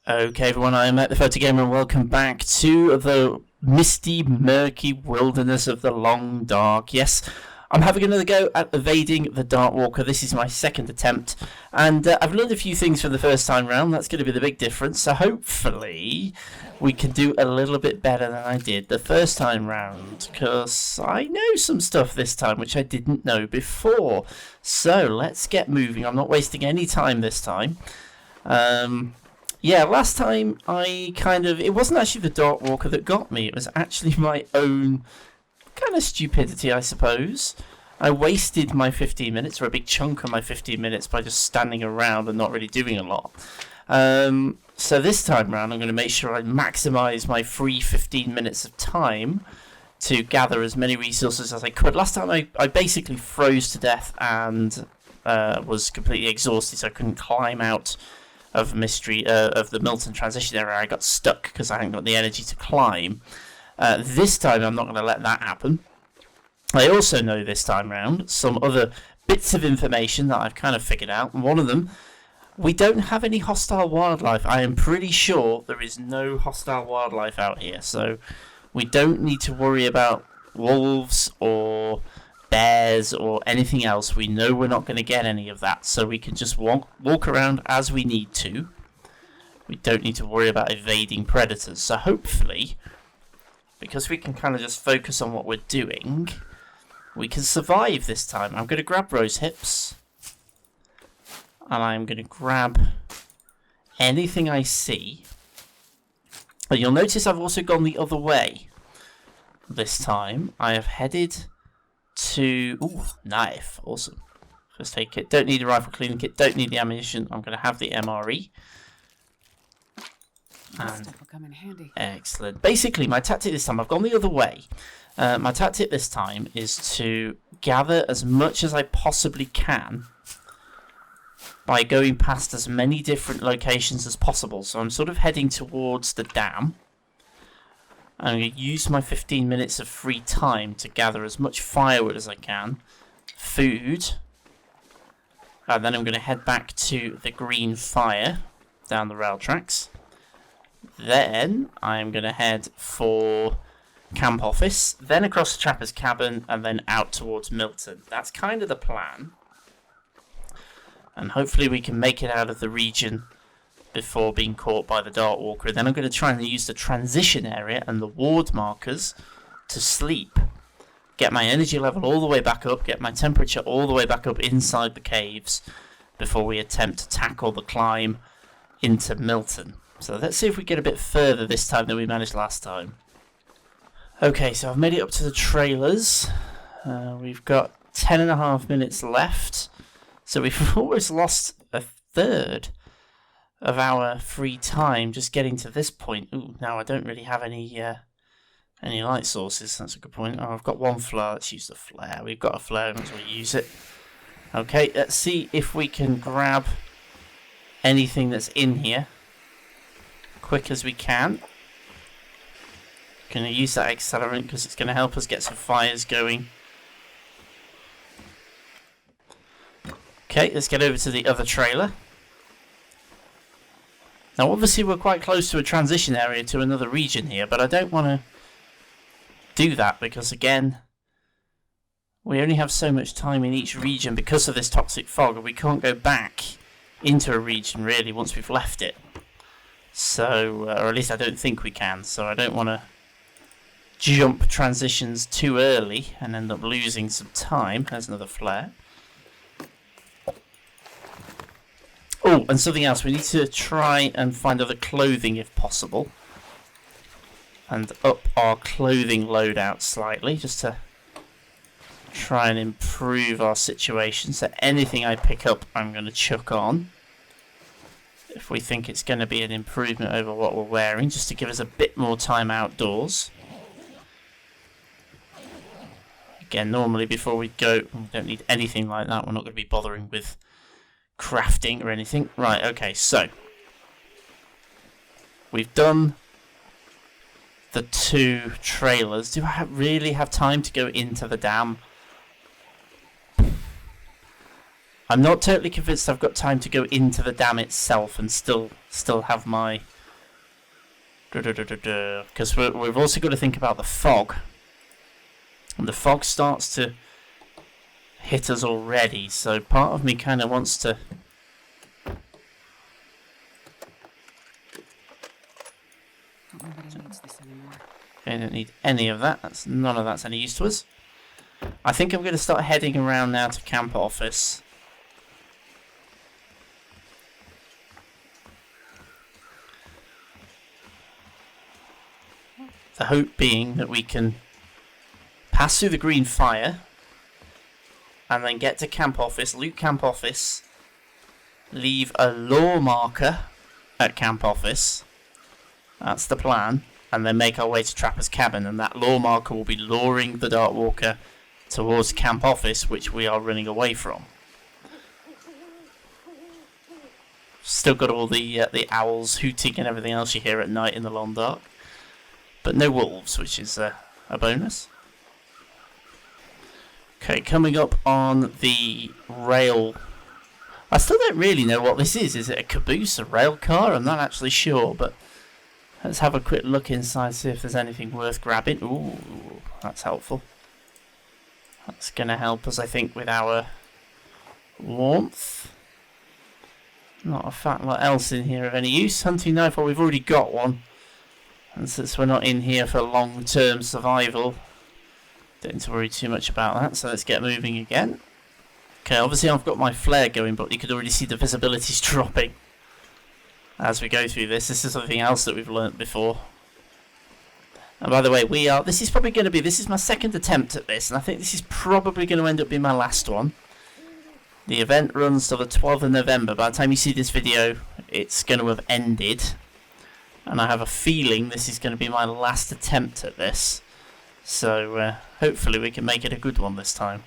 Okay, everyone, I am at the PhotoGamer, and welcome back to the misty, murky wilderness of the Long Dark. Yes, I'm having another go at evading the Darkwalker. This is my second attempt, and I've learned a few things from the first time round. That's going to be the big difference, so hopefully we can do a little bit better than I did the first time round, because I know some stuff this time which I didn't know before. So let's get moving. I'm not wasting any time this time. Yeah, last time it wasn't actually the Darkwalker that got me, it was actually my own kind of stupidity, I suppose. I wasted my 15 minutes, or a big chunk of my 15 minutes, by just standing around and not really doing a lot. So this time round, I'm going to make sure I maximise my free 15 minutes of time to gather as many resources as I could. Last time I basically froze to death and was completely exhausted, so I couldn't climb out of the Milton transition area. I got stuck because I hadn't got the energy to climb. This time I'm not going to let that happen. I also know this time round some other bits of information that I've kind of figured out. One of them, we don't have any hostile wildlife. I am pretty sure there is no hostile wildlife out here, so we don't need to worry about wolves or bears or anything else. We know we're not going to get any of that, so we can just walk around as we need to. We don't need to worry about evading predators. So hopefully, because we can kind of just focus on what we're doing, we can survive this time. I'm going to grab Rose Hips, and I'm going to grab anything I see. And you'll notice I've also gone the other way this time. I have headed to... Ooh, knife. Awesome. First aid kit. Don't need a rifle cleaning kit. Don't need the ammunition. I'm going to have the MRE. And stuff will come in handy. Excellent. Basically, my tactic this time, I've gone the other way. My tactic this time is to gather as much as I possibly can by going past as many different locations as possible. So I'm sort of heading towards the dam. I'm going to use my 15 minutes of free time to gather as much firewood as I can, food, and then I'm going to head back to the green fire down the rail tracks. Then I'm going to head for camp office, then across the trapper's cabin, and then out towards Milton. That's kind of the plan. And hopefully we can make it out of the region before being caught by the Darkwalker. Then I'm going to try and use the transition area and the ward markers to sleep. Get my energy level all the way back up, get my temperature all the way back up inside the caves before we attempt to tackle the climb into Milton. So let's see if we get a bit further this time than we managed last time. Okay, so I've made it up to the trailers. We've got 10.5 minutes left. So we've almost lost a third of our free time just getting to this point. Ooh, now I don't really have any light sources. That's a good point. Oh, I've got one flare. Let's use the flare. We've got a flare. Might as well use it. Okay, let's see if we can grab anything that's in here quick as we can. Going to use that accelerant because it's going to help us get some fires going. Okay, let's get over to the other trailer. Now obviously we're quite close to a transition area to another region here, but I don't want to do that because, again, we only have so much time in each region because of this toxic fog, and we can't go back into a region really once we've left it. So, or at least I don't think we can, so I don't want to jump transitions too early and end up losing some time. There's another flare. Oh, and something else, we need to try and find other clothing if possible. And up our clothing loadout slightly, just to try and improve our situation. So anything I pick up, I'm going to chuck on. If we think it's going to be an improvement over what we're wearing, just to give us a bit more time outdoors. Again, normally before we go, we don't need anything like that. We're not going to be bothering with crafting or anything. Right, okay, so we've done the 2 trailers. Do I really have time to go into the dam? I'm not totally convinced I've got time to go into the dam itself and still have my... Because we've also got to think about the fog. And the fog starts to hit us already, so part of me kind of wants to... Nobody needs this anymore. I don't need any of that. None of that's any use to us. I think I'm going to start heading around now to camp office. The hope being that we can pass through the green fire and then get to camp office, loot camp office, leave a lure marker at camp office. That's the plan. And then make our way to Trapper's cabin, and that lure marker will be luring the Darkwalker towards camp office, which we are running away from. Still got all the owls hooting and everything else you hear at night in the long dark. But no wolves, which is a bonus. Okay, coming up on the rail. I still don't really know what this is. Is it a caboose, a rail car? I'm not actually sure, but let's have a quick look inside, see if there's anything worth grabbing. Ooh, that's helpful. That's going to help us, I think, with our warmth. Not a fat lot else in here of any use. Hunting knife, well, we've already got one. And since we're not in here for long-term survival, don't need to worry too much about that. So let's get moving again. Okay, obviously I've got my flare going, but you could already see the visibility's dropping as we go through this. This is something else that we've learnt before. And by the way, this is probably going to be, this is my second attempt at this, and I think this is probably going to end up being my last one. The event runs till the 12th of November. By the time you see this video, it's going to have ended. And I have a feeling this is going to be my last attempt at this. So hopefully we can make it a good one this time.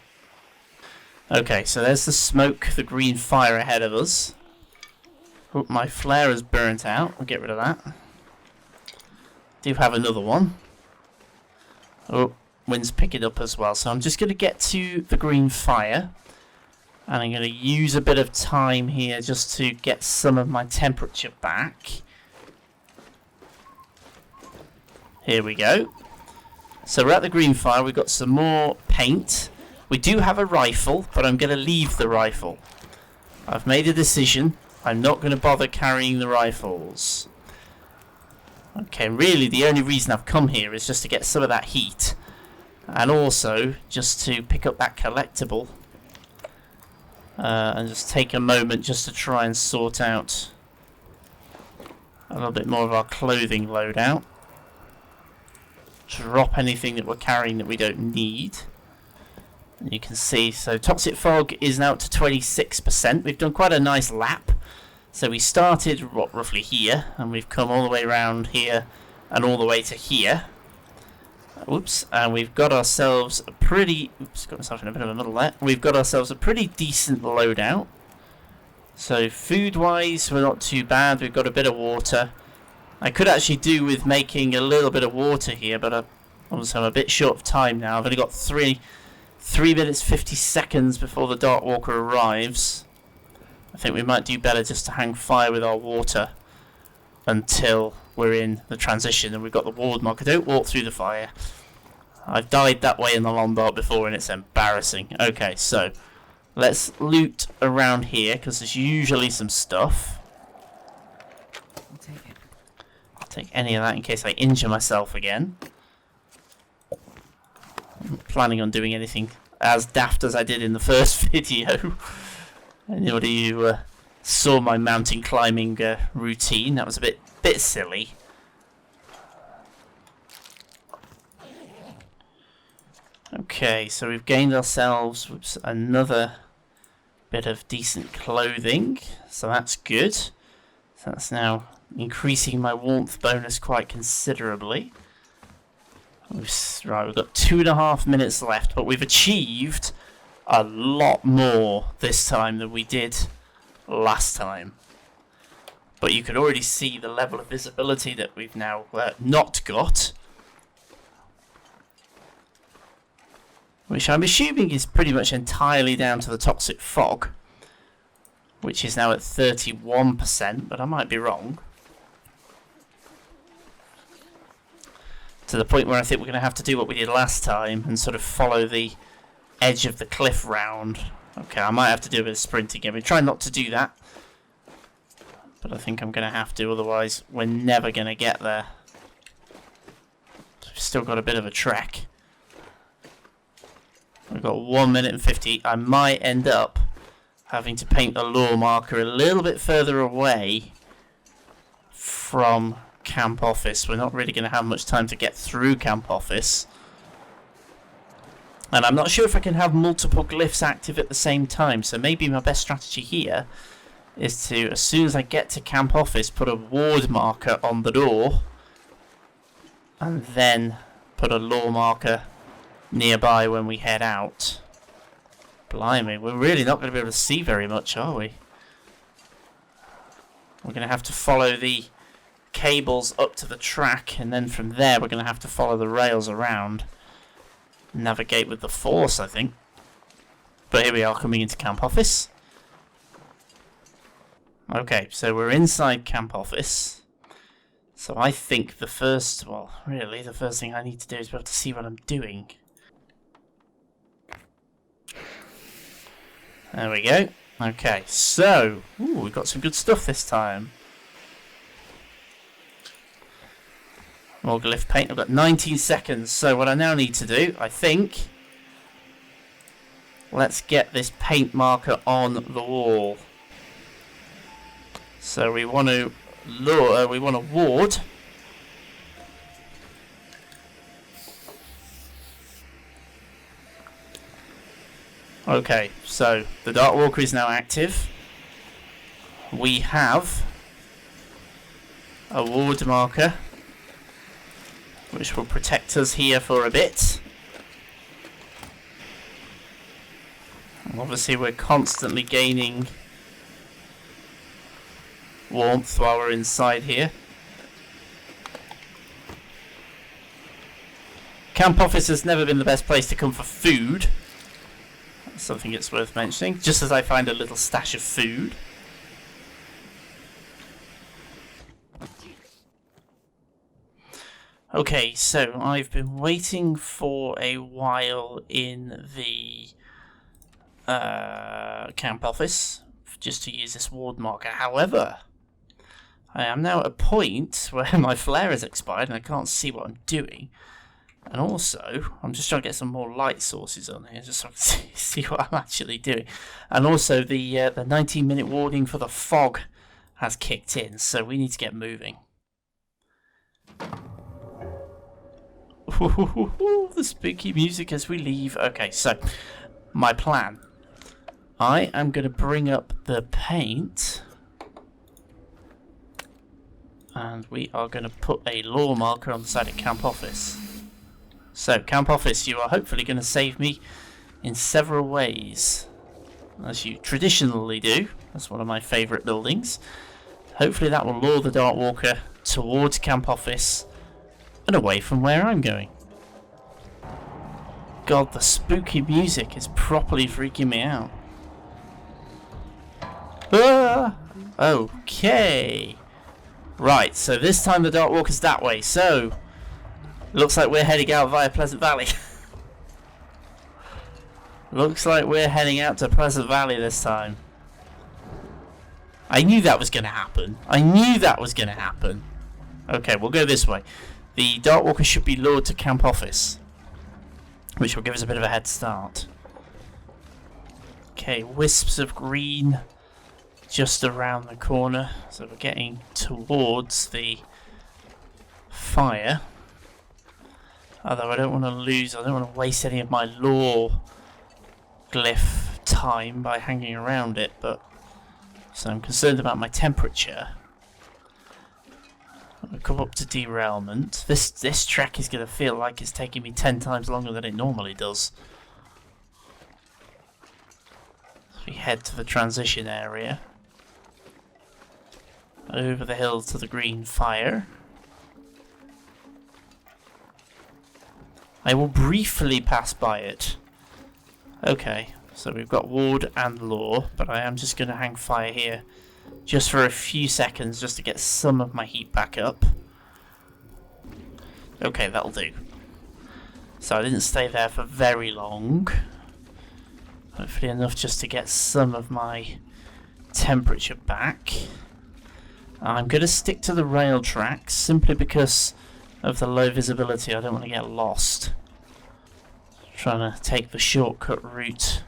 Okay, so there's the smoke, the green fire ahead of us. Oh, my flare is burnt out. I'll get rid of that. Do have another one. Oh, wind's picking up as well. So I'm just going to get to the green fire. And I'm going to use a bit of time here just to get some of my temperature back. Here we go. So we're at the green fire. We've got some more paint. We do have a rifle, but I'm going to leave the rifle. I've made a decision. I'm not going to bother carrying the rifles. Okay, really the only reason I've come here is just to get some of that heat. And also just to pick up that collectible. And just take a moment just to try and sort out a little bit more of our clothing loadout. Drop anything that we're carrying that we don't need. And you can see, so toxic fog is now to 26%. We've done quite a nice lap. So we started roughly here, and we've come all the way around here and all the way to here. Oops, and we've got ourselves a pretty... Oops, got myself in a bit of a muddle there. We've got ourselves a pretty decent loadout. So food-wise, we're not too bad. We've got a bit of water. I could actually do with making a little bit of water here, but obviously I'm a bit short of time now. I've only got 3 minutes 50 seconds before the Darkwalker arrives. I think we might do better just to hang fire with our water until we're in the transition and we've got the ward marker. Don't walk through the fire. I've died that way in the long dark before and it's embarrassing. Okay, so let's loot around here because there's usually some stuff. I'll take it. I'll take any of that in case I injure myself again. I'm not planning on doing anything as daft as I did in the first video. Anybody who saw my mountain climbing routine, that was a bit silly. Okay, so we've gained ourselves another bit of decent clothing, so that's good. So that's now increasing my warmth bonus quite considerably. Right, we've got 2.5 minutes left, but we've achieved a lot more this time than we did last time. But you can already see the level of visibility that we've now not got. Which I'm assuming is pretty much entirely down to the toxic fog. which is now at 31%, but I might be wrong. To the point where I think we're going to have to do what we did last time and sort of follow the edge of the cliff round. Okay, I might have to do a bit of sprinting again. We try not to do that, but I think I'm going to have to, otherwise we're never going to get there. We've still got a bit of a trek. We've got 1 minute and 50. I might end up having to paint a lure marker a little bit further away from Camp Office. We're not really going to have much time to get through Camp Office. And I'm not sure if I can have multiple glyphs active at the same time, so maybe my best strategy here is to, as soon as I get to Camp Office, put a ward marker on the door, and then put a lure marker nearby when we head out. Blimey, we're really not going to be able to see very much, are we? We're going to have to follow the cables up to the track, and then from there we're going to have to follow the rails around. Navigate with the force, I think. But here we are coming into Camp Office. Okay, so we're inside Camp Office. So I think the first thing I need to do is be able to see what I'm doing. There we go. Okay, so we've got some good stuff this time. More glyph paint. I've got 19 seconds. So what I now need to do, I think, let's get this paint marker on the wall. So we want to ward. Okay, so the Darkwalker is now active. We have a ward marker, which will protect us here for a bit. And obviously we're constantly gaining warmth while we're inside here. Camp Office has never been the best place to come for food. That's something that's worth mentioning, just as I find a little stash of food. Okay, so I've been waiting for a while in the Camp Office just to use this ward marker. However, I am now at a point where my flare has expired and I can't see what I'm doing. And also, I'm just trying to get some more light sources on here, just so I can see what I'm actually doing. And also, the 19-minute warning for the fog has kicked in, so we need to get moving. Ooh, the spooky music as we leave. Okay, so my plan. I am going to bring up the paint, and we are going to put a lure marker on the side of Camp Office. So, Camp Office, you are hopefully going to save me in several ways, as you traditionally do. That's one of my favourite buildings. Hopefully that will lure the Darkwalker towards Camp Office and away from where I'm going. God, the spooky music is properly freaking me out. Ah! Okay. Right, so this time the Darkwalker's that way, so looks like we're heading out via Pleasant Valley. Looks like we're heading out to Pleasant Valley this time. I knew that was going to happen. Okay, we'll go this way. The Darkwalker should be lured to Camp Office, which will give us a bit of a head start. Okay, wisps of green just around the corner, so we're getting towards the fire. Although I don't want to waste any of my lure glyph time by hanging around it, but so I'm concerned about my temperature. I'll come up to derailment. This trek is going to feel like it's taking me 10 times longer than it normally does. So we head to the transition area. Over the hill to the green fire. I will briefly pass by it. Okay, So we've got ward and law, but I am just going to hang fire here just for a few seconds just to get some of my heat back up. Okay, that'll do. So I didn't stay there for very long. Hopefully enough just to get some of my temperature back. I'm going to stick to the rail tracks simply because of the low visibility. I don't want to get lost trying to take the shortcut route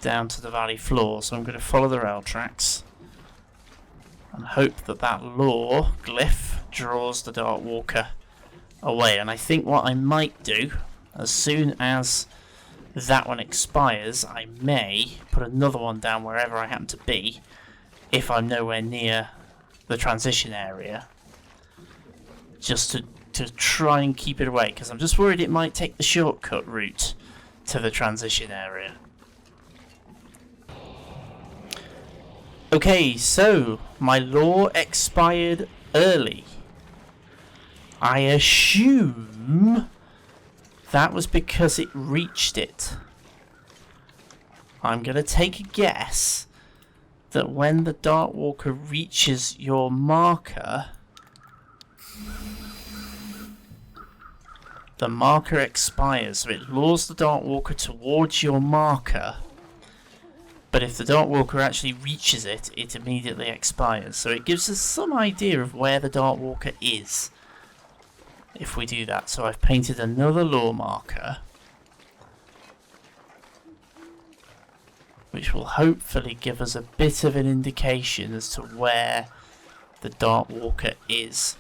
down to the valley floor. So I'm going to follow the rail tracks and hope that that law glyph draws the Darkwalker away. And I think what I might do, as soon as that one expires, I may put another one down wherever I happen to be if I'm nowhere near the transition area, just to try and keep it away, because I'm just worried it might take the shortcut route to the transition area. Okay, so my law expired early. I assume that was because it reached it. I'm going to take a guess that when the Darkwalker reaches your marker, the marker expires. So it lures the Darkwalker towards your marker, but if the Darkwalker actually reaches it, it immediately expires. So it gives us some idea of where the Darkwalker is if we do that. So I've painted another lure marker, which will hopefully give us a bit of an indication as to where the Darkwalker is.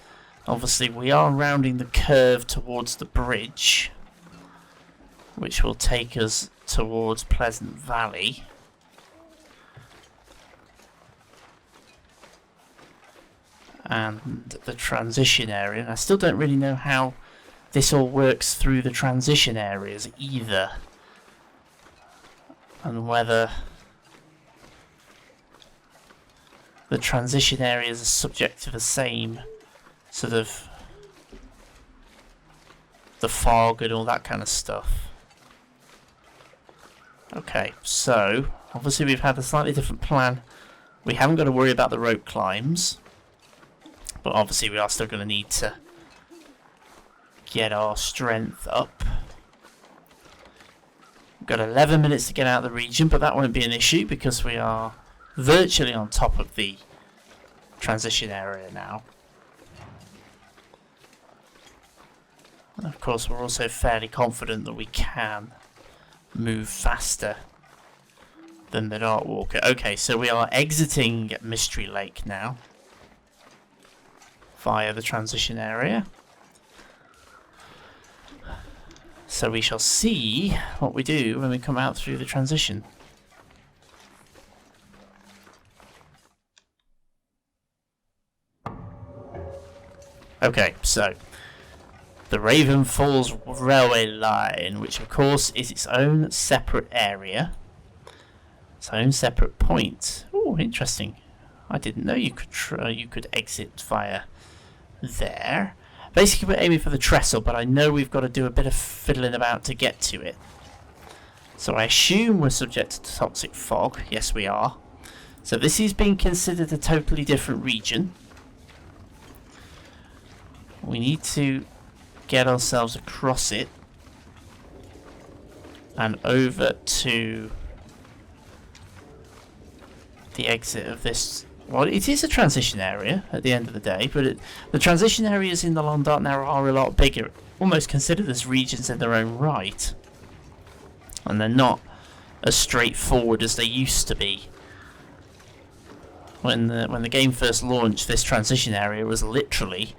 Obviously we are rounding the curve towards the bridge, which will take us towards Pleasant Valley. And the transition area, and I still don't really know how this all works through the transition areas either, and whether the transition areas are subject to the same sort of the fog and all that kind of stuff. Okay, so obviously we've had a slightly different plan. We haven't got to worry about the rope climbs, but obviously we are still going to need to get our strength up. We've got 11 minutes to get out of the region, but that won't be an issue because we are virtually on top of the transition area now. And of course we're also fairly confident that we can move faster than the Darkwalker. Okay, so we are exiting Mystery Lake now via the transition area. So we shall see what we do when we come out through the transition. Okay, so the Raven Falls railway line, which of course is its own separate area, its own separate point. Oh, interesting! I didn't know you could exit via there. Basically, we're aiming for the trestle, but I know we've got to do a bit of fiddling about to get to it. So I assume we're subject to toxic fog. Yes, we are. So this is being considered a totally different region. We need to get ourselves across it and over to the exit of this. Well, it is a transition area at the end of the day, but the transition areas in the Long Dark now are a lot bigger, almost considered as regions in their own right, and they're not as straightforward as they used to be. When the game first launched, this transition area was literally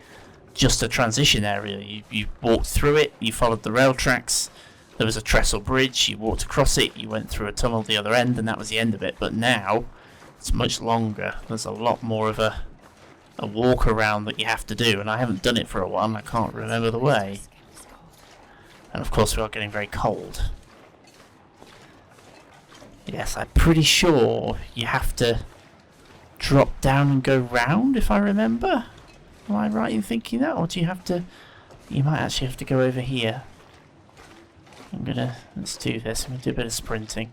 just a transition area. You walked through it, you followed the rail tracks, there was a trestle bridge, you walked across it, you went through a tunnel at the other end, and that was the end of it. But now it's much longer. There's a lot more of a walk around that you have to do, and I haven't done it for a while and I can't remember the way. And of course we are getting very cold. Yes, I'm pretty sure you have to drop down and go round, if I remember. Am I right in thinking that? Or do you have to... You might actually have to go over here. let's do this. I'm gonna do a bit of sprinting.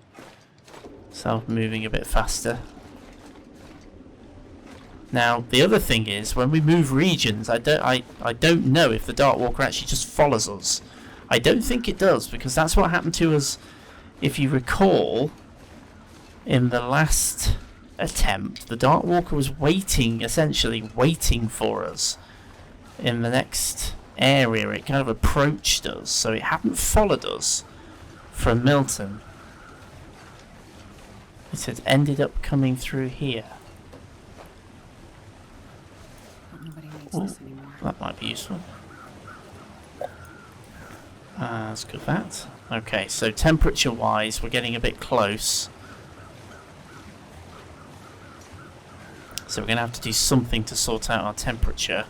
So moving a bit faster. Now the other thing is when we move regions, I don't know if the Darkwalker actually just follows us. I don't think it does, because that's what happened to us, if you recall, in the last attempt. The Darkwalker was essentially waiting for us in the next area. It kind of approached us, so it hadn't followed us from Milton. It had ended up coming through here. Nobody needs Ooh, this anymore. that might be useful. Let's go with that. Okay, so temperature-wise, we're getting a bit close. So we're going to have to do something to sort out our temperature.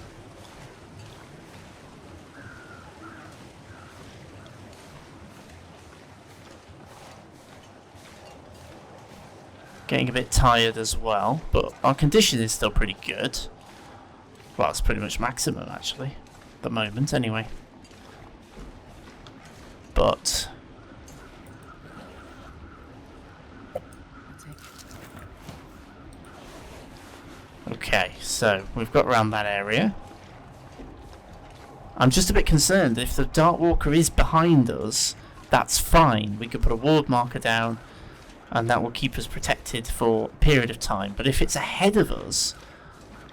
Getting a bit tired as well, but our condition is still pretty good. Well, it's pretty much maximum actually, at the moment anyway. But okay, so we've got around that area. I'm just a bit concerned if the Darkwalker is behind us, that's fine. We could put a ward marker down and that will keep us protected for a period of time. But if it's ahead of us,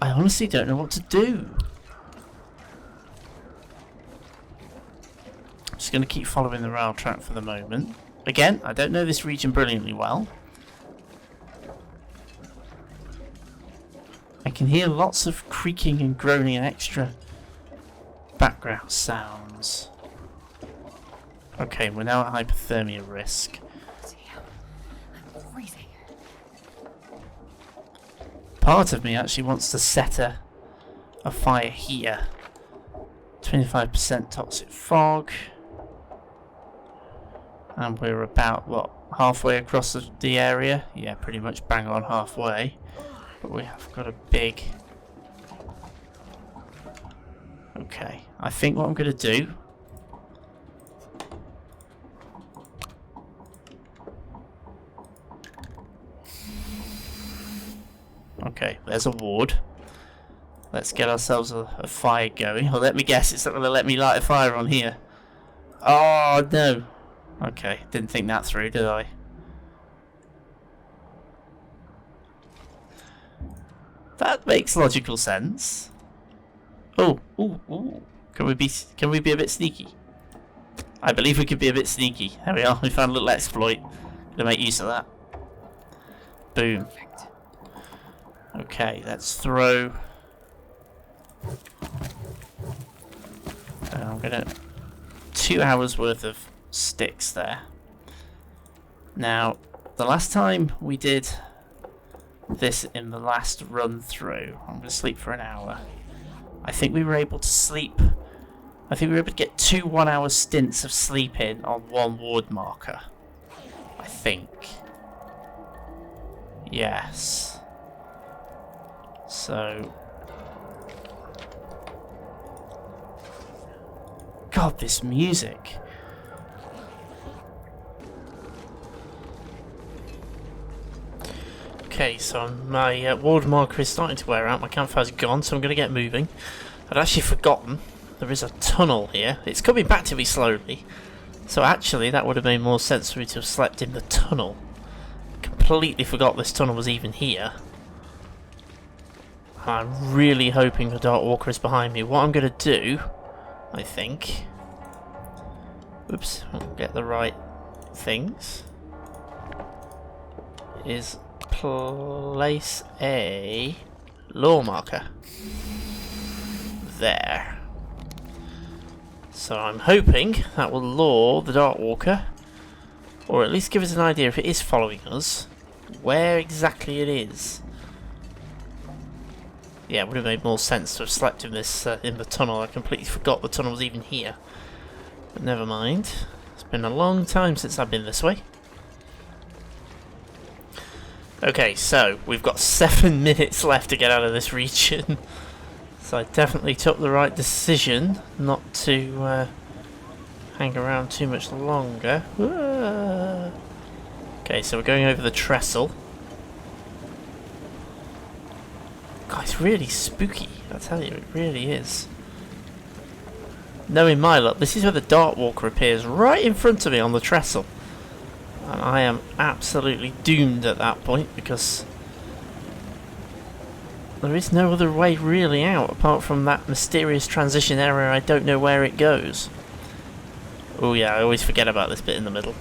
I honestly don't know what to do. I'm just going to keep following the rail track for the moment. Again, I don't know this region brilliantly well. I can hear lots of creaking and groaning and extra background sounds. Okay, we're now at hypothermia risk. I'm freezing. Part of me actually wants to set a fire here. 25% toxic fog. And we're about, what, halfway across the area? Yeah, pretty much bang on halfway. But we have got a big... Okay, I think what I'm going to do... Okay, there's a ward. Let's get ourselves a fire going. Or let me guess, it's not going to let me light a fire on here. Oh, no. Okay, didn't think that through, did I? That makes logical sense. Oh, ooh, ooh. Can we be a bit sneaky? I believe we could be a bit sneaky. There we are. We found a little exploit. Gonna make use of that. Boom. Perfect. Okay, let's throw. I'm gonna 2 hours worth of sticks there. Now, the last time we did this in the last run through, I'm gonna sleep for an hour. I think we were able to sleep. I think we were able to get 2 1-hour stints of sleep in on one ward marker. I think. Yes. So. God, this music. Okay, so my ward marker is starting to wear out. My campfire's gone, so I'm going to get moving. I'd actually forgotten there is a tunnel here. It's coming back to me slowly. So actually, that would have made more sense for me to have slept in the tunnel. Completely forgot this tunnel was even here. I'm really hoping the Darkwalker is behind me. What I'm going to do, I think... Oops, I'll get the right things. Is place a lore marker. There. So I'm hoping that will lure the Darkwalker, or at least give us an idea if it is following us, where exactly it is. Yeah, it would have made more sense to have slept in this in the tunnel. I completely forgot the tunnel was even here. But never mind. It's been a long time since I've been this way. Okay, so we've got 7 minutes left to get out of this region. So I definitely took the right decision not to hang around too much longer. Okay, so we're going over the trestle. God, it's really spooky, I tell you, it really is. Knowing my luck, this is where the Darkwalker appears, right in front of me on the trestle. And I am absolutely doomed at that point, because there is no other way really out, apart from that mysterious transition area. I don't know where it goes. Oh yeah, I always forget about this bit in the middle.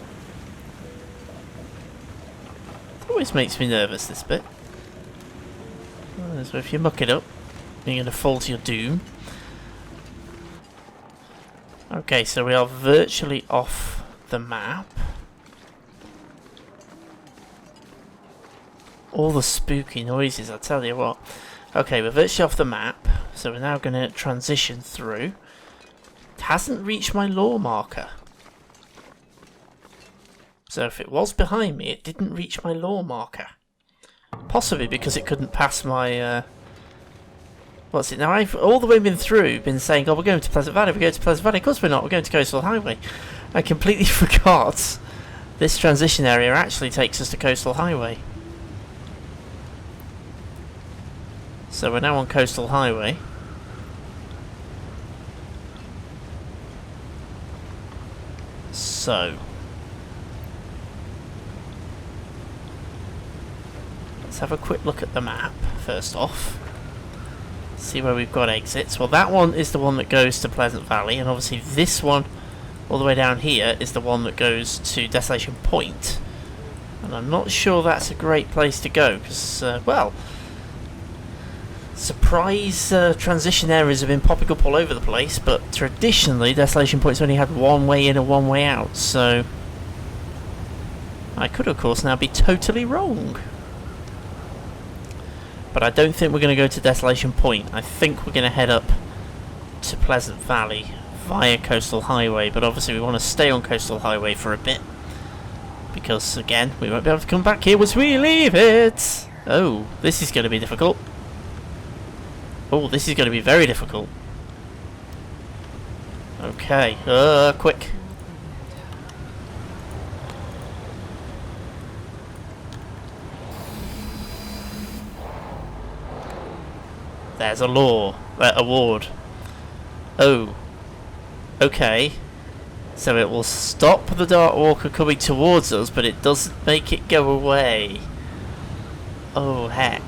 Always makes me nervous, this bit. So if you muck it up, you're going to fall to your doom. Okay, so we are virtually off the map. All the spooky noises, I tell you what. Okay, we're virtually off the map, so we're now going to transition through. It hasn't reached my lore marker. So if it was behind me, it didn't reach my lore marker. Possibly because it couldn't pass my... what's it now? I've all the way been through, been saying, oh, we're going to Pleasant Valley, we're going to Pleasant Valley. Of course we're not, we're going to Coastal Highway. I completely forgot this transition area actually takes us to Coastal Highway. So we're now on Coastal Highway. So... let's have a quick look at the map, first off. See where we've got exits. Well, that one is the one that goes to Pleasant Valley, and obviously this one, all the way down here, is the one that goes to Desolation Point. And I'm not sure that's a great place to go, because, well... surprise transition areas have been popping up all over the place, but traditionally Desolation Point's only had one way in and one way out, so... I could, of course, now be totally wrong. But I don't think we're going to go to Desolation Point. I think we're going to head up to Pleasant Valley via Coastal Highway, but obviously we want to stay on Coastal Highway for a bit. Because, again, we won't be able to come back here once we leave it! Oh, this is going to be difficult. Oh, this is going to be very difficult. Okay, quick. There's a award. Oh. Okay. So it will stop the Darkwalker coming towards us, but it doesn't make it go away. Oh, heck.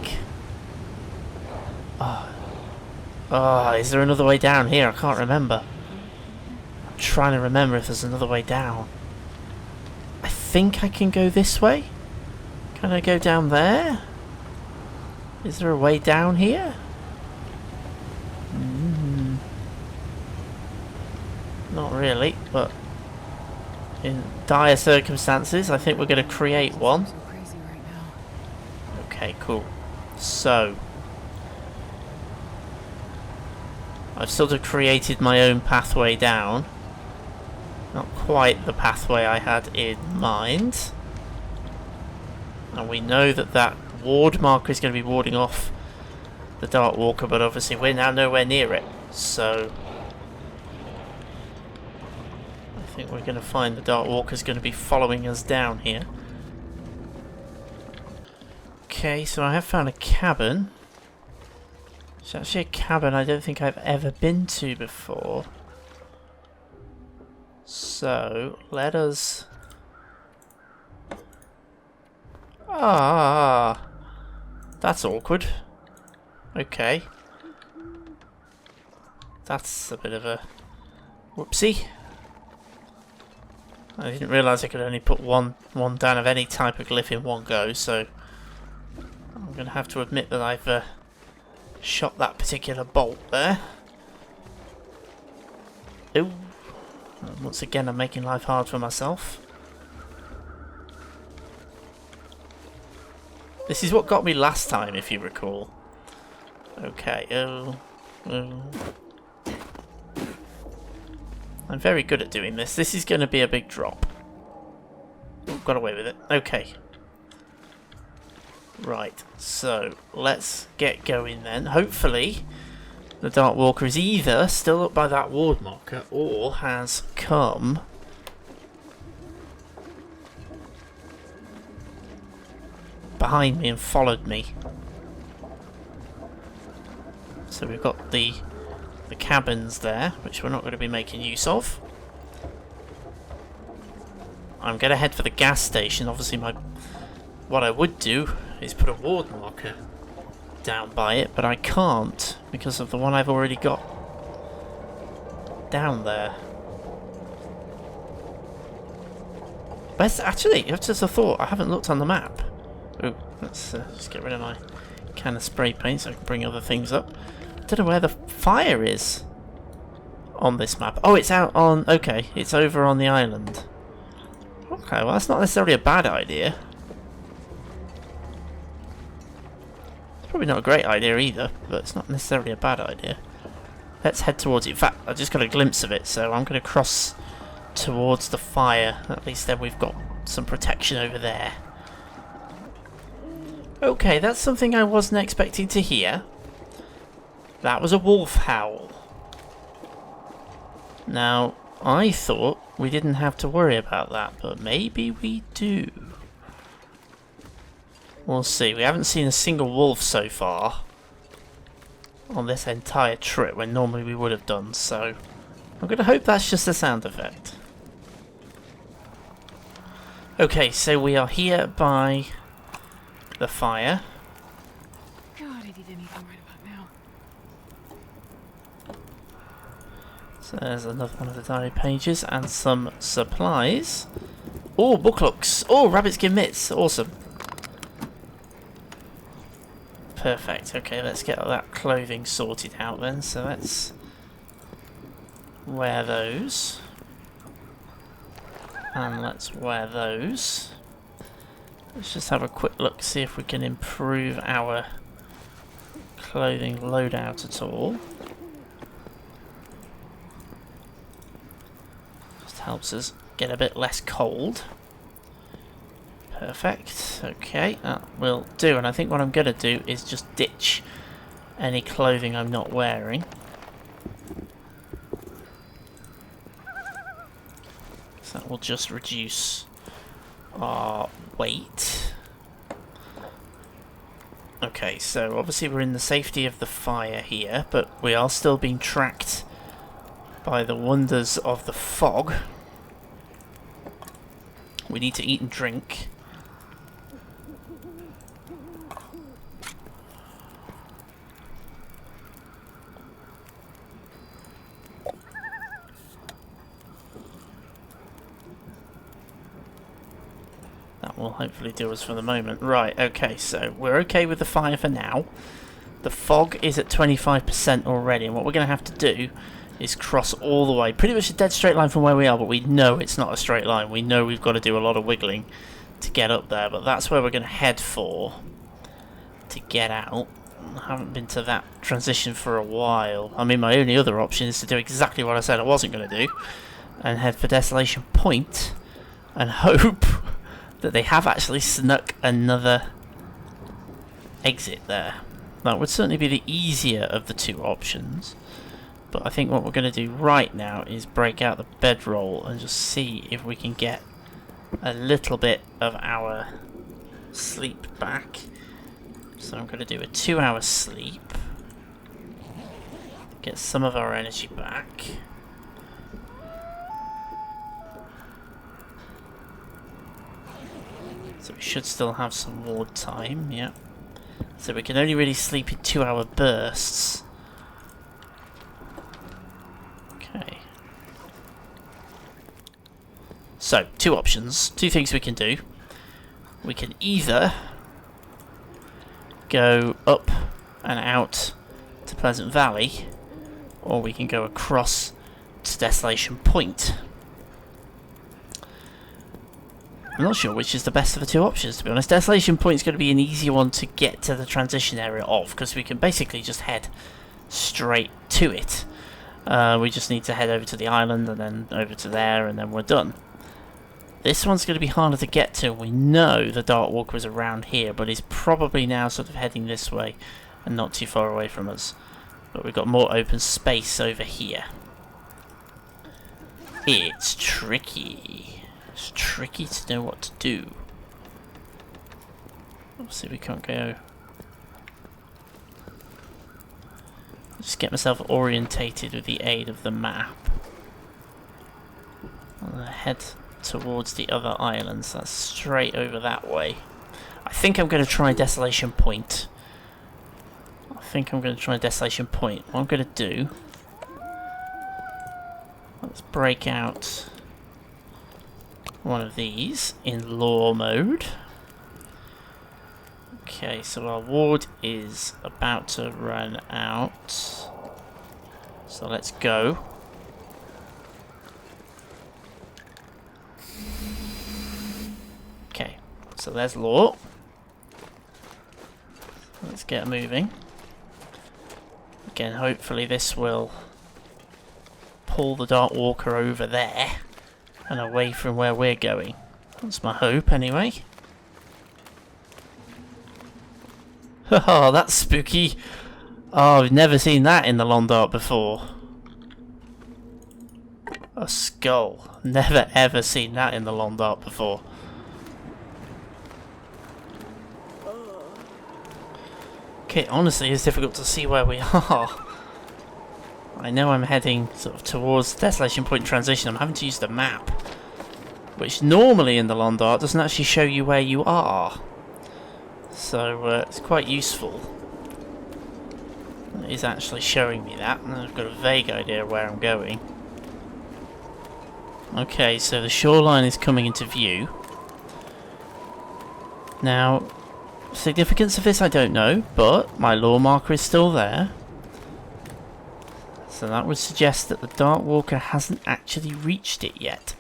Oh, is there another way down here? I can't remember. I'm trying to remember if there's another way down. I think I can go this way. Can I go down there? Is there a way down here? Not really, but in dire circumstances, I think we're going to create one. So crazy right now. Okay, cool. So, I've sort of created my own pathway down. Not quite the pathway I had in mind. And we know that that ward marker is going to be warding off the Darkwalker, but obviously we're now nowhere near it. So, I think we're going to find the Darkwalker's going to be following us down here. Okay, so I have found a cabin. It's actually a cabin I don't think I've ever been to before. So, let us... Ah, that's awkward. Okay. That's a bit of a... whoopsie. I didn't realise I could only put one down of any type of glyph in one go, so... I'm going to have to admit that I've shot that particular bolt there. Ooh. Once again, I'm making life hard for myself. This is what got me last time, if you recall. Okay, I'm very good at doing this. This is going to be a big drop. Oh, got away with it. Okay. Right, so let's get going then. Hopefully the Darkwalker is either still up by that ward marker or has come behind me and followed me. So we've got the cabins there, which we're not going to be making use of. I'm going to head for the gas station. Obviously, what I would do is put a ward marker down by it, but I can't because of the one I've already got down there. But actually, I've just a thought. I haven't looked on the map. Oh, let's just get rid of my can of spray paint so I can bring other things up. I don't know where the fire is on this map. Oh, it's out on... Okay, it's over on the island. Okay, well that's not necessarily a bad idea. It's probably not a great idea either, but it's not necessarily a bad idea. Let's head towards it. In fact, I just got a glimpse of it, so I'm going to cross towards the fire. At least then we've got some protection over there. Okay, that's something I wasn't expecting to hear. That was a wolf howl. Now, I thought we didn't have to worry about that, but maybe we do. We'll see. We haven't seen a single wolf so far on this entire trip, when normally we would have done, so I'm going to hope that's just a sound effect. Okay, so we are here by the fire. God, I need anything right about now. So there's another one of the diary pages and some supplies. Oh, book looks. Oh, rabbit skin mitts. Awesome. Perfect. Okay, let's get that clothing sorted out then. So let's wear those. And let's wear those. Let's just have a quick look, see if we can improve our clothing loadout at all. Just helps us get a bit less cold. Perfect. Okay, that will do. And I think what I'm going to do is just ditch any clothing I'm not wearing. So that will just reduce our weight. Okay, so obviously we're in the safety of the fire here, but we are still being tracked by the wonders of the fog. We need to eat and drink. That will hopefully do us for the moment. Right, okay, so we're okay with the fire for now. The fog is at 25% already, and what we're going to have to do is cross all the way. Pretty much a dead straight line from where we are, but we know it's not a straight line. We know we've got to do a lot of wiggling to get up there, but that's where we're going to head for to get out. I haven't been to that transition for a while. I mean, my only other option is to do exactly what I said I wasn't going to do, and head for Desolation Point, and hope that they have actually snuck another exit there. That would certainly be the easier of the two options, but I think what we're going to do right now is break out the bedroll and just see if we can get a little bit of our sleep back. So I'm going to do a 2-hour sleep, get some of our energy back. So we should still have some ward time, yeah. So we can only really sleep in 2-hour bursts. Okay. So, two options, two things we can do. We can either go up and out to Pleasant Valley, or we can go across to Desolation Point. I'm not sure which is the best of the two options, to be honest. Desolation Point is going to be an easier one to get to the transition area of, because we can basically just head straight to it. We just need to head over to the island and then over to there, and then we're done. This one's going to be harder to get to. We know the Darkwalker is around here, but he's probably now sort of heading this way and not too far away from us. But we've got more open space over here. It's tricky. It's tricky to know what to do. Obviously we can't go. Just get myself orientated with the aid of the map. I'm gonna head towards the other islands. That's straight over that way. I think I'm going to try Desolation Point. What I'm going to do... Let's break out one of these in lore mode. Okay, so our ward is about to run out. So let's go. Okay, so there's lore. Let's get moving. Again, hopefully this will pull the Darkwalker over there and away from where we're going. That's my hope, anyway. Haha, that's spooky. Oh, I've never seen that in the Long Dark before. A skull. Never ever seen that in the Long Dark before. Okay, honestly, it's difficult to see where we are. I know I'm heading sort of towards Desolation Point transition. I'm having to use the map, which normally in the Long Dark doesn't actually show you where you are. So it's quite useful. It is actually showing me that, and I've got a vague idea of where I'm going. Okay, so the shoreline is coming into view. Now, significance of this I don't know, but my lore marker is still there. So that would suggest that the Darkwalker hasn't actually reached it yet.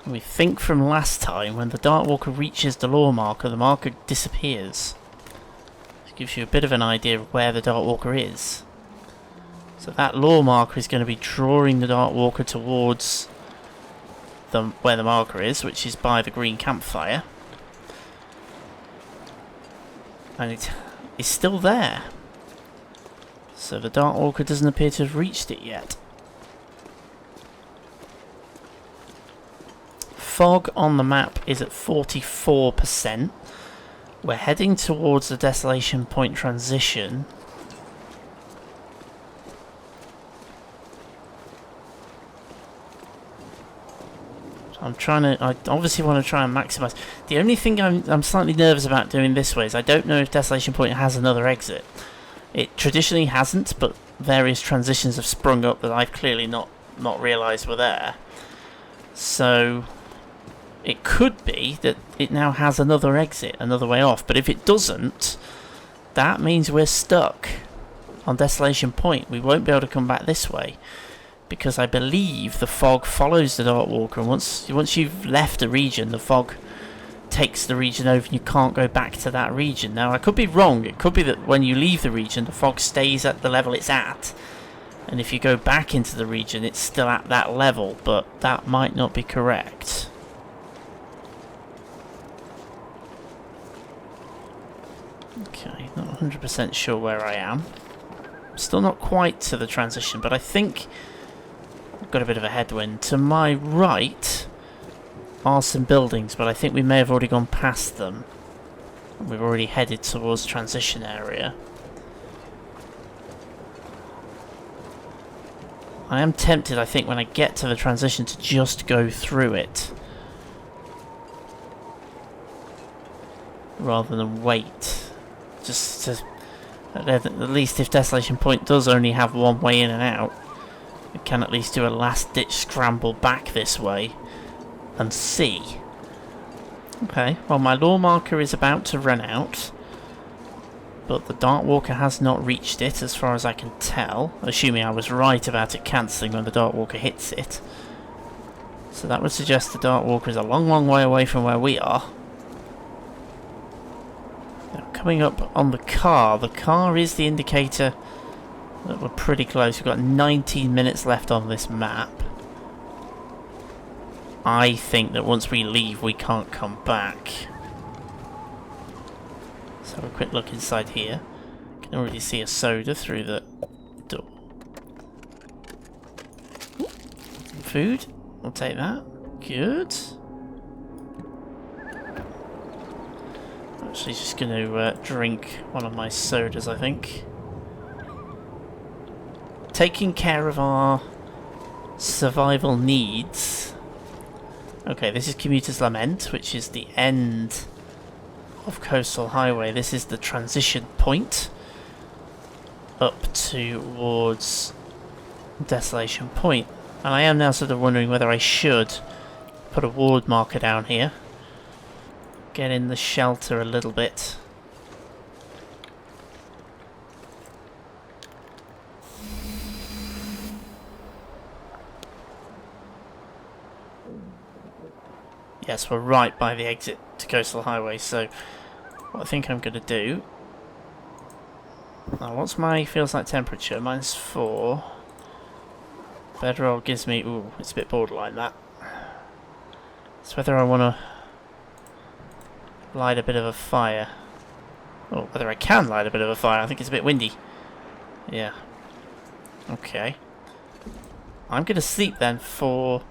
And we think from last time, when the Darkwalker reaches the lore marker, the marker disappears. It gives you a bit of an idea of where the Darkwalker is. So that lore marker is going to be drawing the Darkwalker towards where the marker is, which is by the green campfire. And it is still there. So the Darkwalker doesn't appear to have reached it yet. Fog on the map is at 44%. We're heading towards the Desolation Point transition. I obviously want to try and maximise. The only thing I'm slightly nervous about doing this way is I don't know if Desolation Point has another exit. It traditionally hasn't, but various transitions have sprung up that I've clearly not realised were there. So it could be that it now has another exit, another way off. But if it doesn't, that means we're stuck on Desolation Point. We won't be able to come back this way, because I believe the fog follows the Darkwalker, and once you've left a region, the fog takes the region over and you can't go back to that region. Now, I could be wrong. It could be that when you leave the region, the fog stays at the level it's at, and if you go back into the region, it's still at that level, but that might not be correct. Okay, not 100% sure where I am. Still not quite to the transition, but I think I've got a bit of a headwind. To my right are some buildings, but I think we may have already gone past them. We've already headed towards transition area. I am tempted, I think, when I get to the transition to just go through it, rather than wait. Just to, at least if Desolation Point does only have one way in and out, we can at least do a last ditch scramble back this way and see. Okay, well, my lore marker is about to run out, but the Darkwalker has not reached it as far as I can tell, assuming I was right about it cancelling when the Darkwalker hits it. So that would suggest the Darkwalker is a long, long way away from where we are. Now, coming up on the car is the indicator that we're pretty close. We've got 19 minutes left on this map. I think that once we leave, we can't come back. Let's have a quick look inside here. You can already see a soda through the Food. We'll take that. Good. Actually, just going to drink one of my sodas, I think. Taking care of our survival needs. Okay, this is Commuter's Lament, which is the end of Coastal Highway. This is the transition point up towards Desolation Point. And I am now sort of wondering whether I should put a ward marker down here. Get in the shelter a little bit. Yes, we're right by the exit to Coastal Highway, so what I think I'm going to do... Now, what's my feels like temperature? -4. Bedroll gives me... Ooh, it's a bit borderline, that. It's whether I want to light a bit of a fire. Or whether I can light a bit of a fire. I think it's a bit windy. Yeah. Okay. I'm going to sleep then for...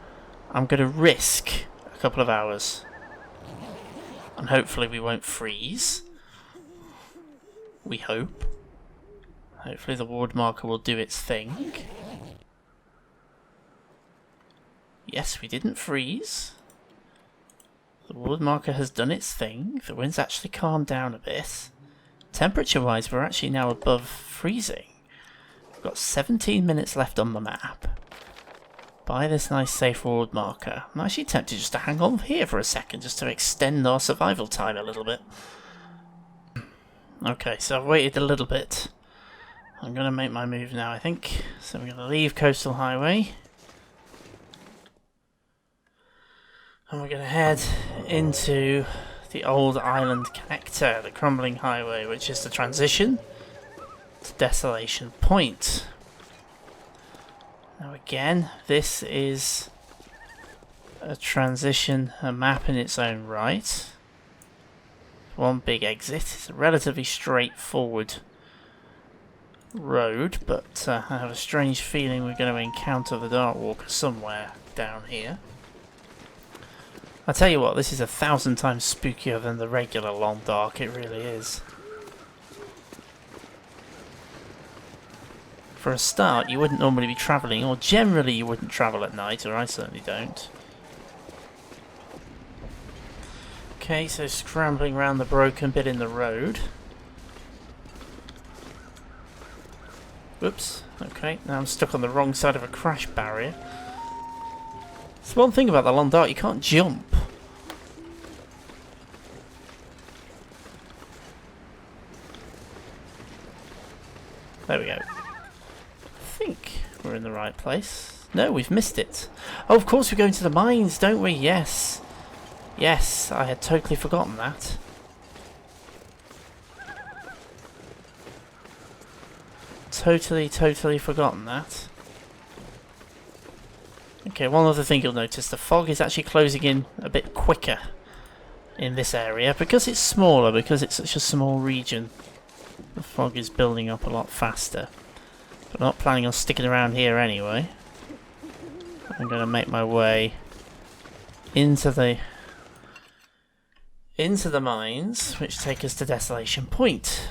I'm going to risk a couple of hours. And hopefully we won't freeze. We hope. Hopefully the ward marker will do its thing. Yes, we didn't freeze. The ward marker has done its thing. The wind's actually calmed down a bit. Temperature-wise, we're actually now above freezing. We've got 17 minutes left on the map. By this nice safe ward marker. I'm actually tempted just to hang on here for a second, just to extend our survival time a little bit. Okay, so I've waited a little bit. I'm going to make my move now, I think. So we're going to leave Coastal Highway. And we're going to head into the old island connector, the Crumbling Highway, which is the transition to Desolation Point. Now again, this is a transition, a map in its own right. One big exit. It's a relatively straightforward road, but I have a strange feeling we're going to encounter the Darkwalker somewhere down here. I tell you what, this is 1,000 times spookier than the regular Long Dark, it really is. For a start, you wouldn't normally be travelling, or generally you wouldn't travel at night, or I certainly don't. Okay, so scrambling around the broken bit in the road. Whoops, okay, now I'm stuck on the wrong side of a crash barrier. It's one thing about the Long Dark, you can't jump. There we go. I think we're in the right place. No, we've missed it. Oh, of course we're going to the mines, don't we? Yes. Yes, I had totally forgotten that. Totally forgotten that. Okay, one other thing you'll notice, the fog is actually closing in a bit quicker in this area because it's smaller, because it's such a small region. The fog is building up a lot faster. But not planning on sticking around here anyway. I'm going to make my way into the mines, which take us to Desolation Point.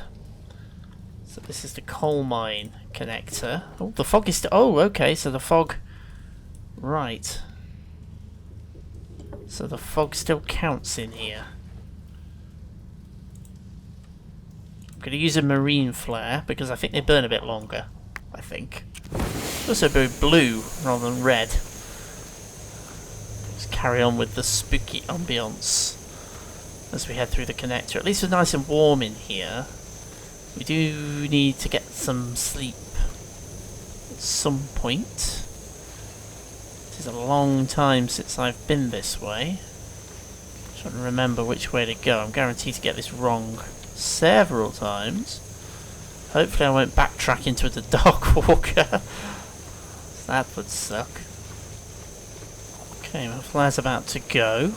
So this is the coal mine connector. Oh, the fog is still... Oh, okay, so the fog... Right. So the fog still counts in here. I'm going to use a marine flare, because I think they burn a bit longer. I think. Also very blue rather than red. Let's carry on with the spooky ambience as we head through the connector. At least it's nice and warm in here. We do need to get some sleep at some point. It is a long time since I've been this way. I'm trying to remember which way to go. I'm guaranteed to get this wrong several times. Hopefully I won't backtrack into the Darkwalker. That would suck. Okay, my flare's about to go.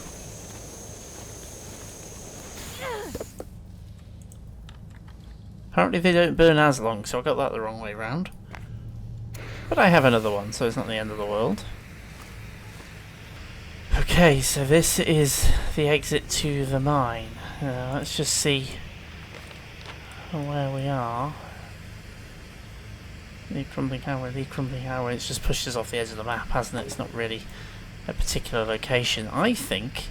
Apparently they don't burn as long, so I got that the wrong way round. But I have another one, so it's not the end of the world. Okay, so this is the exit to the mine. Let's just see where we are. Lead crumbling highway, lead crumbling highway. It's just pushed us off the edge of the map, hasn't it? It's not really a particular location. I think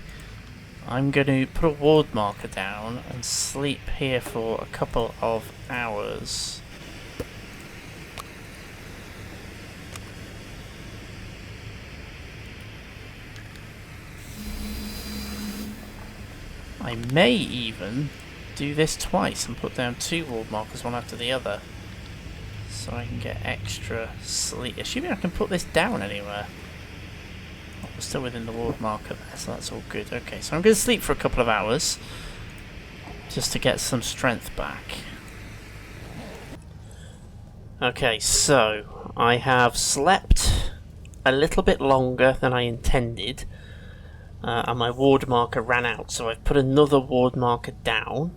I'm going to put a ward marker down and sleep here for a couple of hours. I may even do this twice and put down 2 ward markers, one after the other, so I can get extra sleep. Assuming I can put this down anywhere. Oh, we're still within the ward marker there, so that's all good. Okay, so I'm going to sleep for a couple of hours just to get some strength back. Okay, so I have slept a little bit longer than I intended. And my ward marker ran out, so I've put another ward marker down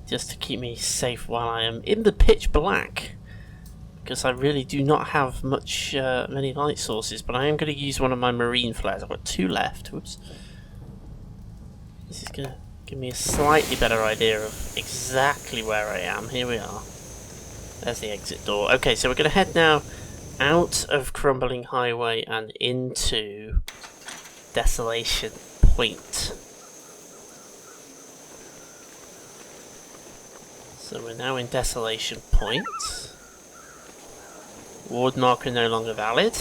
just to keep me safe while I am in the pitch black, because I really do not have many light sources. But I am going to use one of my marine flares. I've got 2 left. Whoops. This is going to give me a slightly better idea of exactly where I am. Here we are. There's the exit door. Okay, so we're going to head now out of Crumbling Highway and into Desolation Point. So we're now in Desolation Point. Ward marker no longer valid.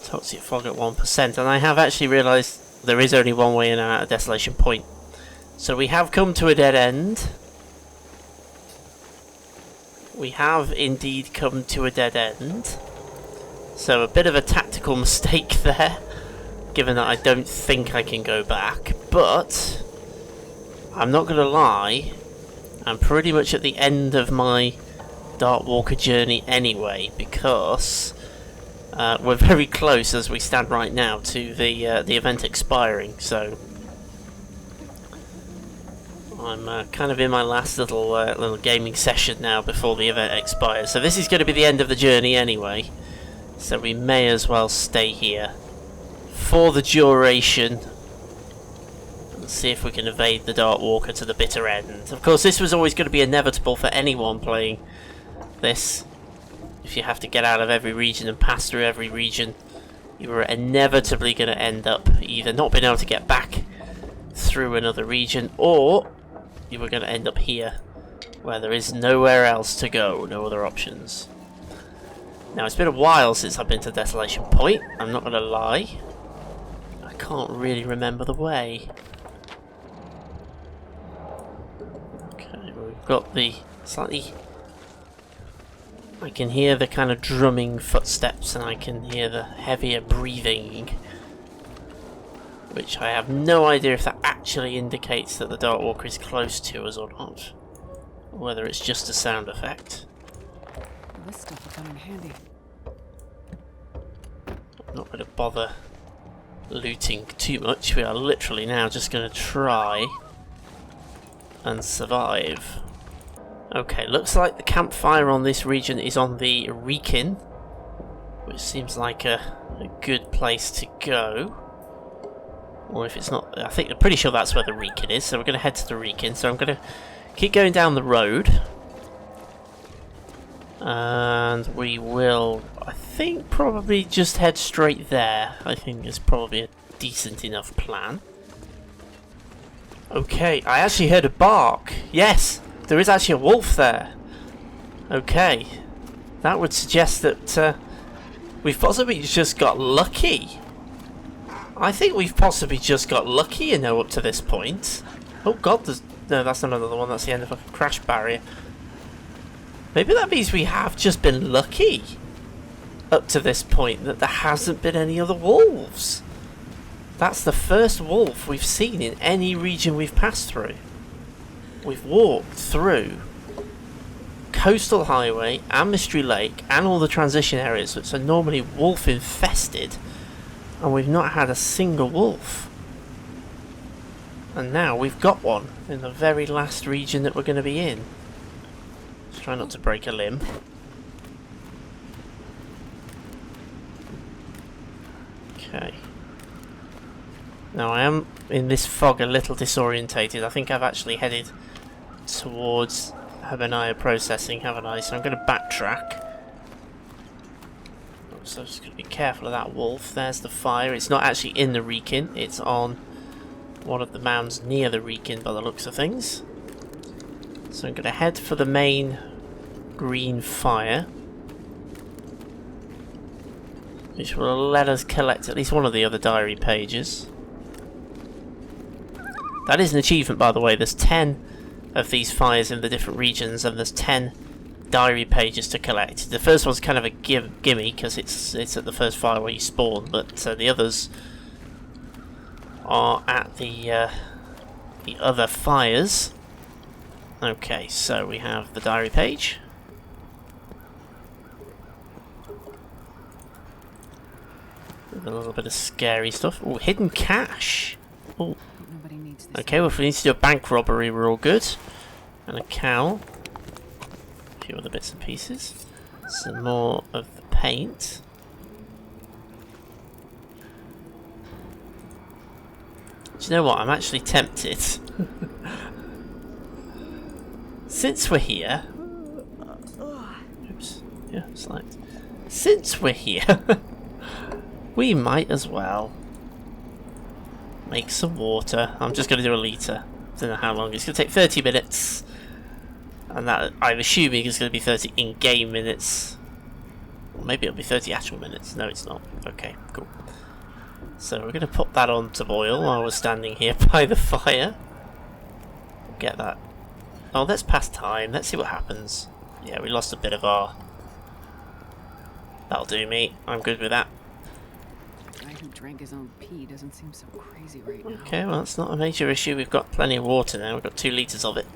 Toxic fog at 1%. And I have actually realised there is only one way in and out of Desolation Point. So we have come to a dead end. We have indeed come to a dead end. So a bit of a tactical mistake there, given that I don't think I can go back. But I'm not going to lie, I'm pretty much at the end of my Darkwalker journey anyway, because we're very close as we stand right now to the event expiring. So I'm kind of in my last little gaming session now before the event expires. So this is going to be the end of the journey anyway. So we may as well stay here for the duration and see if we can evade the Darkwalker to the bitter end. Of course, this was always going to be inevitable for anyone playing this. If you have to get out of every region and pass through every region, you were inevitably going to end up either not being able to get back through another region, or you were going to end up here where there is nowhere else to go, no other options. Now, it's been a while since I've been to Desolation Point, I'm not going to lie. I can't really remember the way. Okay, we've got the slightly... I can hear the kind of drumming footsteps and I can hear the heavier breathing, which I have no idea if that actually indicates that the Darkwalker is close to us or not, or whether it's just a sound effect. This stuff will come in handy. I'm not going to bother looting too much. We are literally now just going to try and survive. Okay, looks like the campfire on this region is on the Wrekin, which seems like a good place to go. Or if it's not, I'm pretty sure that's where the Wrekin is, so we're going to head to the Wrekin. So I'm going to keep going down the road. And we will, I think, probably just head straight there. I think it's probably a decent enough plan. Okay, I actually heard a bark. Yes, there is actually a wolf there. Okay, that would suggest that we've possibly just got lucky. I think we've possibly just got lucky, you know, up to this point. Oh god, no, that's not another one. That's the end of a crash barrier. Maybe that means we have just been lucky up to this point, that there hasn't been any other wolves. That's the first wolf we've seen in any region we've passed through. We've walked through Coastal Highway and Mystery Lake and all the transition areas which are normally wolf infested, and we've not had a single wolf. And now we've got one in the very last region that we're going to be in. Just try not to break a limb. Okay. Now I am in this fog a little disorientated. I think I've actually headed towards Habanaya processing, haven't I? So I'm going to backtrack. So I'm just going to be careful of that wolf. There's the fire. It's not actually in the Reekin. It's on one of the mounds near the Reekin by the looks of things. So I'm going to head for the main green fire, which will let us collect at least one of the other diary pages. That is an achievement, by the way. There's 10 of these fires in the different regions, and there's 10 diary pages to collect. The first one's kind of a gimme because it's at the first fire where you spawn, but the others are at the other fires. Okay, so we have the diary page. With a little bit of scary stuff. Oh, hidden cache. Oh. Nobody needs this. Okay, well, if we need to do a bank robbery, we're all good. And a cow. A few other bits and pieces. Some more of the paint. Do you know what? I'm actually tempted. Since we're here... Oops. Yeah, slight. Since we're here, we might as well make some water. I'm just going to do a litre. Don't know how long. It's going to take 30 minutes. And that, I'm assuming, is going to be 30 in-game minutes. Or maybe it'll be 30 actual minutes. No, it's not. Okay, cool. So we're going to put that on to boil while we're standing here by the fire. Get that. Oh, let's pass time. Let's see what happens. Yeah, we lost a bit of our... That'll do me. I'm good with that. The guy who drank his own pee doesn't seem so crazy right now. Okay, well, that's not a major issue. We've got plenty of water now. We've got 2 litres of it.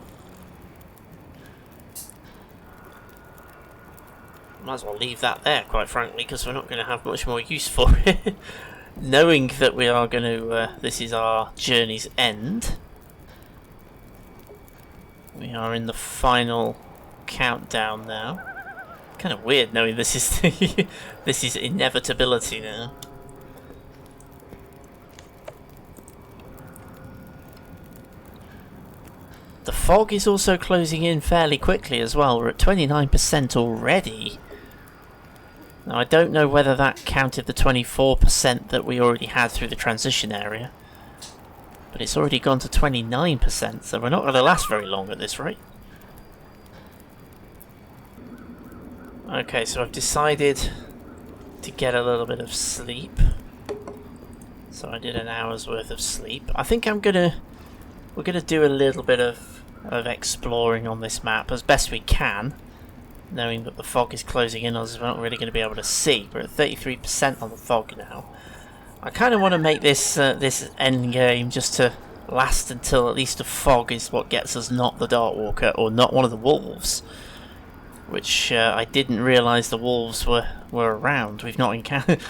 Might as well leave that there, quite frankly, because we're not going to have much more use for it. Knowing that we are going to... this is our journey's end. We are in the final countdown now. Kind of weird knowing this is the this is inevitability now. The fog is also closing in fairly quickly as well. We're at 29% already. Now I don't know whether that counted the 24% that we already had through the transition area. But it's already gone to 29%, so we're not going to last very long at this rate. Okay, so I've decided to get a little bit of sleep. So I did an hour's worth of sleep. I think we're gonna do a little bit of exploring on this map as best we can, knowing that the fog is closing in on us. We're not really going to be able to see. We're at 33% on the fog now. I kind of want to make this this end game just to last until at least the fog is what gets us not the Darkwalker or not one of the wolves, which I didn't realise the wolves were around. We've not encountered.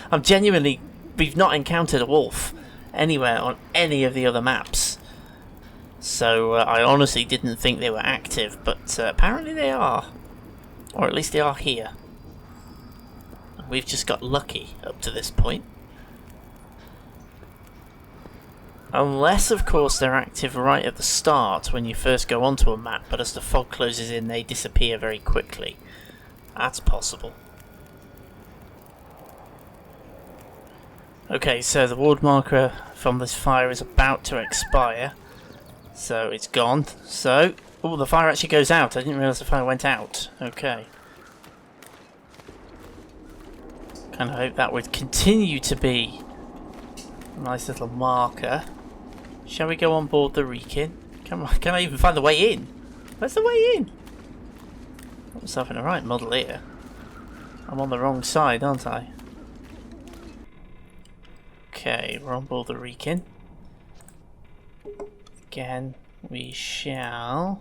We've not encountered a wolf anywhere on any of the other maps. So I honestly didn't think they were active, but apparently they are, or at least they are here. We've just got lucky up to this point. Unless, of course, they're active right at the start when you first go onto a map, but as the fog closes in, they disappear very quickly. That's possible. Okay, so the ward marker from this fire is about to expire. So it's gone. So, oh, the fire actually goes out. I didn't realise the fire went out. Okay. Kind of hope that would continue to be a nice little marker. Shall we go on board the Reekin? Come on, can I even find the way in? Where's the way in? Got myself in a right muddle here. I'm on the wrong side, aren't I? Okay, we're on board the Reekin. Again, we shall...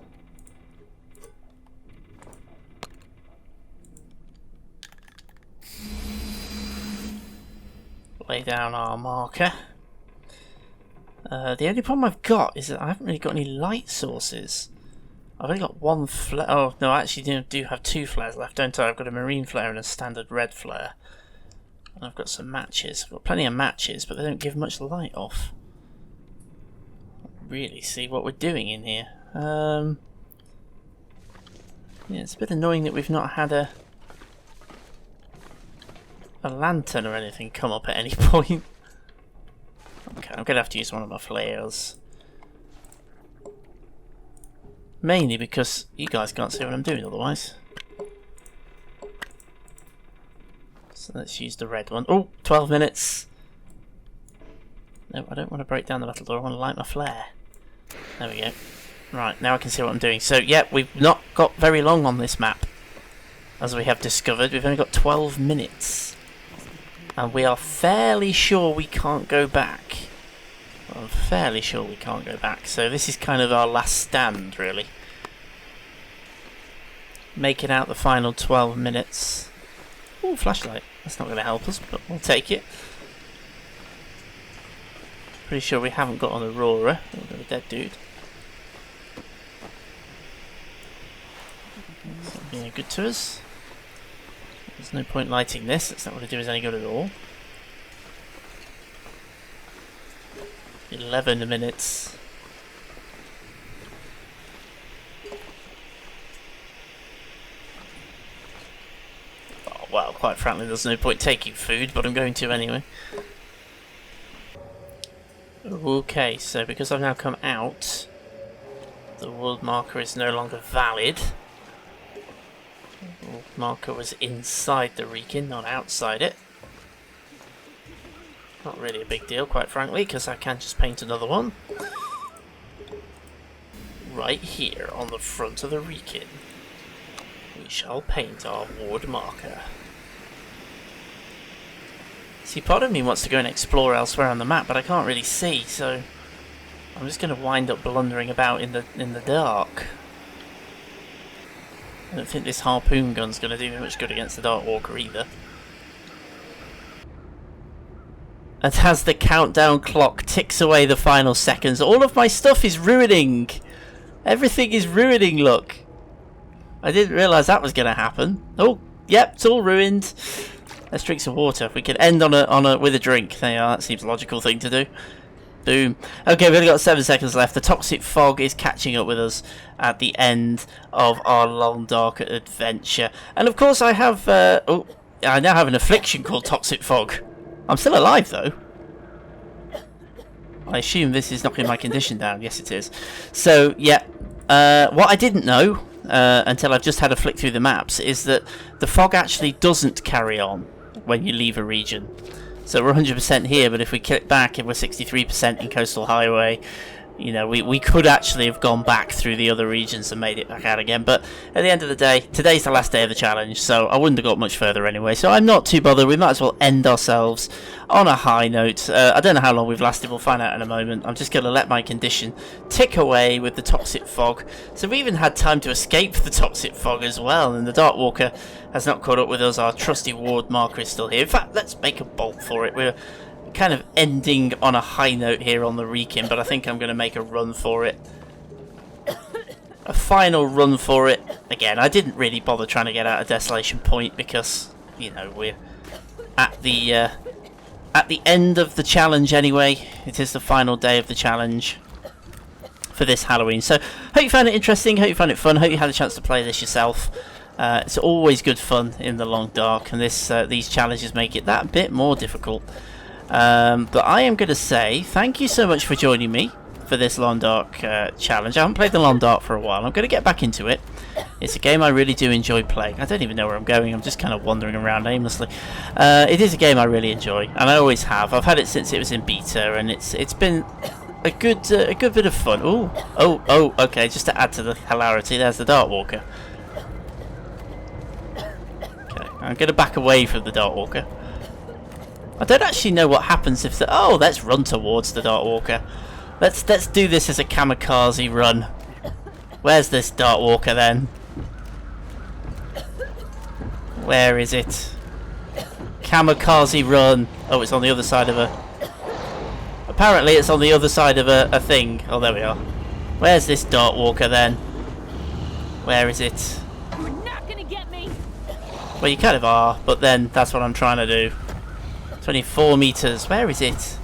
lay down our marker. The only problem I've got is that I haven't really got any light sources. I've only got one flare. Oh, no, I actually do have 2 flares left, don't I? I've got a marine flare and a standard red flare. I've got some matches. I've got plenty of matches, but they don't give much light off. Really see what we're doing in here. Yeah, it's a bit annoying that we've not had a lantern or anything come up at any point. Okay, I'm gonna have to use one of my flares. Mainly because you guys can't see what I'm doing otherwise. So let's use the red one. Oh, 12 minutes. No, I don't want to break down the metal door. I want to light my flare. There we go. Right, now I can see what I'm doing. So, yeah, we've not got very long on this map. As we have discovered, we've only got 12 minutes. And we are fairly sure we can't go back. I'm fairly sure we can't go back. So this is kind of our last stand, really. Making out the final 12 minutes. Ooh, flashlight. That's not going to help us, but we'll take it. Pretty sure we haven't got an Aurora. We've got a dead dude. That's not being good to us. There's no point lighting this. It's not going to do us any good at all. 11 minutes. Oh, well, quite frankly, there's no point taking food, but I'm going to anyway. Okay, so because I've now come out, the world marker is no longer valid. The world marker was inside the Reekin, not outside it. Not really a big deal, quite frankly, because I can just paint another one. Right here on the front of the Reekin, we shall paint our ward marker. See, part of me wants to go and explore elsewhere on the map, but I can't really see, so I'm just going to wind up blundering about in the dark. I don't think this harpoon gun's going to do me much good against the Darkwalker either. And as the countdown clock ticks away the final seconds, all of my stuff is ruining. Everything is ruining, look. I didn't realise that was going to happen. Oh, yep, it's all ruined. Let's drink some water. We could end with a drink. There you are, that seems a logical thing to do. Boom. Okay, we've only got 7 seconds left. The toxic fog is catching up with us at the end of our long dark adventure. And of course I have, I now have an affliction called toxic fog. I'm still alive though. I assume this is knocking my condition down. Yes, it is. So, yeah. What I didn't know, until I've just had a flick through the maps, is that the fog actually doesn't carry on when you leave a region. So we're 100% here, but if we click back and we're 63% in Coastal Highway, you know, we could actually have gone back through the other regions and made it back out again. But at the end of the day, today's the last day of the challenge, so I wouldn't have got much further anyway. So I'm not too bothered. We might as well end ourselves on a high note. I don't know how long we've lasted. We'll find out in a moment. I'm just going to let my condition tick away with the toxic fog. So we even had time to escape the toxic fog as well, and the Darkwalker has not caught up with us. Our trusty ward marker is still here. In fact, let's make a bolt for it. We're kind of ending on a high note here on the Reekin, but I think I'm going to make a run for it. A final run for it. Again, I didn't really bother trying to get out of Desolation Point because, you know, we're at the end of the challenge anyway. It is the final day of the challenge for this Halloween. So, hope you found it interesting, hope you found it fun, hope you had a chance to play this yourself. It's always good fun in the long dark, and these challenges make it that bit more difficult. But I am going to say thank you so much for joining me for this Long Dark challenge. I haven't played the Long Dark for a while. I'm going to get back into it. It's a game I really do enjoy playing. I don't even know where I'm going. I'm just kind of wandering around aimlessly. It is a game I really enjoy, and I always have. I've had it since it was in beta, and it's been a good bit of fun. Oh, okay. Just to add to the hilarity, there's the Darkwalker. Okay, I'm going to back away from the Darkwalker. I don't actually know what happens if oh, let's run towards the Darkwalker. Let's do this as a kamikaze run. Where's this Darkwalker then? Where is it? Kamikaze run. Oh, it's on the other side of a... Apparently it's on the other side of a thing. Oh, there we are. Where's this Darkwalker then? Where is it? You're not gonna get me. Well, you kind of are, but then that's what I'm trying to do. 24 meters. Where is it?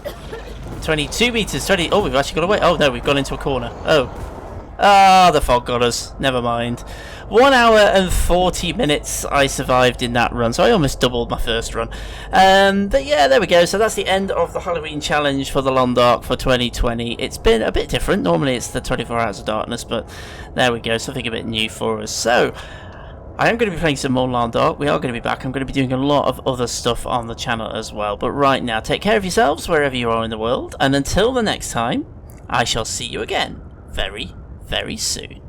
22 meters. 20. Oh, we've actually got away. Oh no, we've gone into a corner. Oh. Ah, the fog got us. Never mind. 1 hour and 40 minutes I survived in that run, so I almost doubled my first run. But yeah, there we go. So that's the end of the Halloween challenge for the Long Dark for 2020. It's been a bit different. Normally it's the 24 Hours of Darkness, but there we go. Something a bit new for us. So I am going to be playing some more Long Dark. We are going to be back. I'm going to be doing a lot of other stuff on the channel as well. But right now, take care of yourselves wherever you are in the world. And until the next time, I shall see you again very, very soon.